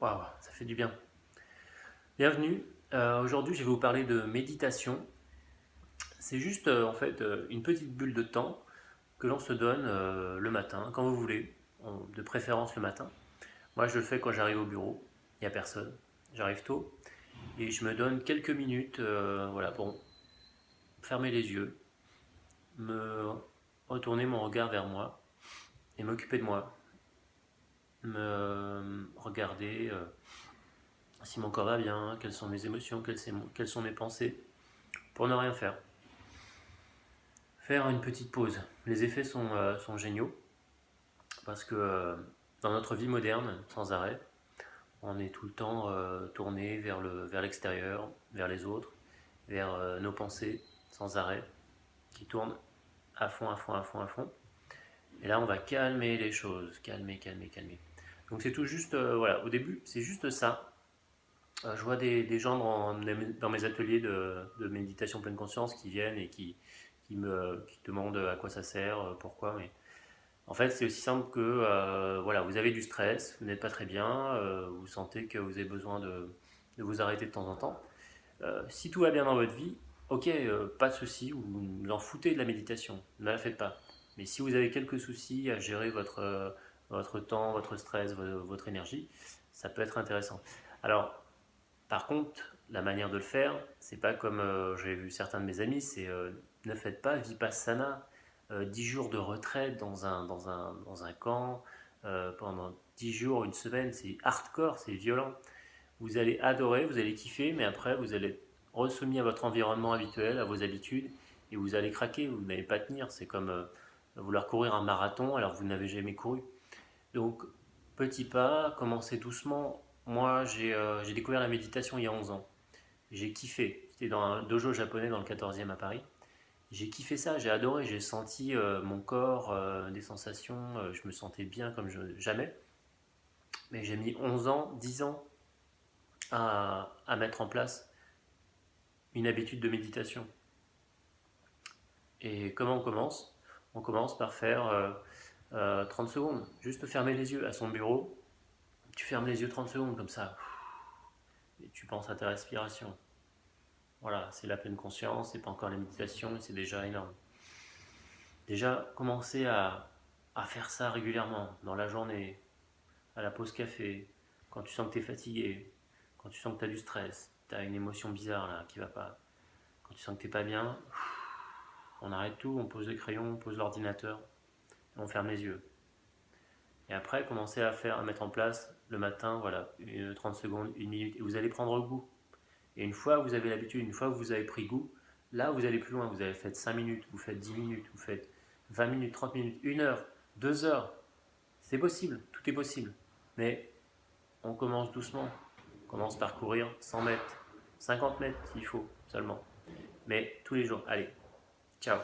Waouh, ça fait du bien. Bienvenue. Aujourd'hui, je vais vous parler de méditation. C'est juste une petite bulle de temps que l'on se donne le matin, quand vous voulez, de préférence le matin. Moi, je le fais quand j'arrive au bureau, il n'y a personne, j'arrive tôt et je me donne quelques minutes, voilà, bon, fermer les yeux, me retourner mon regard vers moi et m'occuper de moi, me regarder si mon corps va bien, quelles sont mes émotions, quelles sont mes pensées, pour ne rien faire. Faire une petite pause. Les effets sont géniaux parce que dans notre vie moderne, sans arrêt, on est tout le temps tourné vers l'extérieur, vers les autres, vers nos pensées sans arrêt, qui tournent à fond, à fond, à fond, à fond. Et là, on va calmer les choses, calmer, calmer, calmer. Donc c'est tout juste, voilà, au début, c'est juste ça. Je vois des gens dans mes ateliers de méditation pleine conscience qui viennent et qui demandent à quoi ça sert, pourquoi. Mais en fait, c'est aussi simple que voilà, vous avez du stress, vous n'êtes pas très bien, vous sentez que vous avez besoin de vous arrêter de temps en temps. Si tout va bien dans votre vie, ok, pas de souci, vous en foutez de la méditation, ne la faites pas. Mais si vous avez quelques soucis à gérer votre temps, votre stress, votre énergie, ça peut être intéressant. Alors, par contre, la manière de le faire, c'est pas comme j'ai vu certains de mes amis, c'est ne faites pas Vipassana, 10 jours de retraite dans un camp, pendant 10 jours, une semaine, c'est hardcore, c'est violent. Vous allez adorer, vous allez kiffer, mais après vous allez être resoumis à votre environnement habituel, à vos habitudes, et vous allez craquer, vous n'allez pas tenir. C'est comme vouloir courir un marathon alors que vous n'avez jamais couru. Donc, petit pas, commencez doucement. Moi, j'ai découvert la méditation il y a 11 ans. J'ai kiffé. J'étais dans un dojo japonais dans le 14e à Paris. J'ai kiffé ça, j'ai adoré. J'ai senti mon corps, des sensations. Je me sentais bien comme jamais. Mais j'ai mis 11 ans, 10 ans à mettre en place une habitude de méditation. Et comment on commence? On commence par faire 30 secondes. Juste fermer les yeux à son bureau. Tu fermes les yeux 30 secondes comme ça. Et tu penses à ta respiration. Voilà, c'est la pleine conscience, c'est pas encore la méditation, mais c'est déjà énorme. Déjà, commencer à faire ça régulièrement, dans la journée, à la pause café, quand tu sens que tu es fatigué, quand tu sens que tu as du stress, tu as une émotion bizarre là qui va pas, quand tu sens que tu pas bien, on arrête tout, on pose le crayon, on pose l'ordinateur, et on ferme les yeux. Et après, commencer à mettre en place le matin, voilà, 30 secondes, une minute, et vous allez prendre goût. Et une fois que vous avez l'habitude, une fois que vous avez pris goût, là vous allez plus loin. Vous avez fait 5 minutes, vous faites 10 minutes, vous faites 20 minutes, 30 minutes, 1 heure, 2 heures. C'est possible, tout est possible. Mais on commence doucement. On commence par courir 100 mètres, 50 mètres s'il faut seulement. Mais tous les jours. Allez, ciao.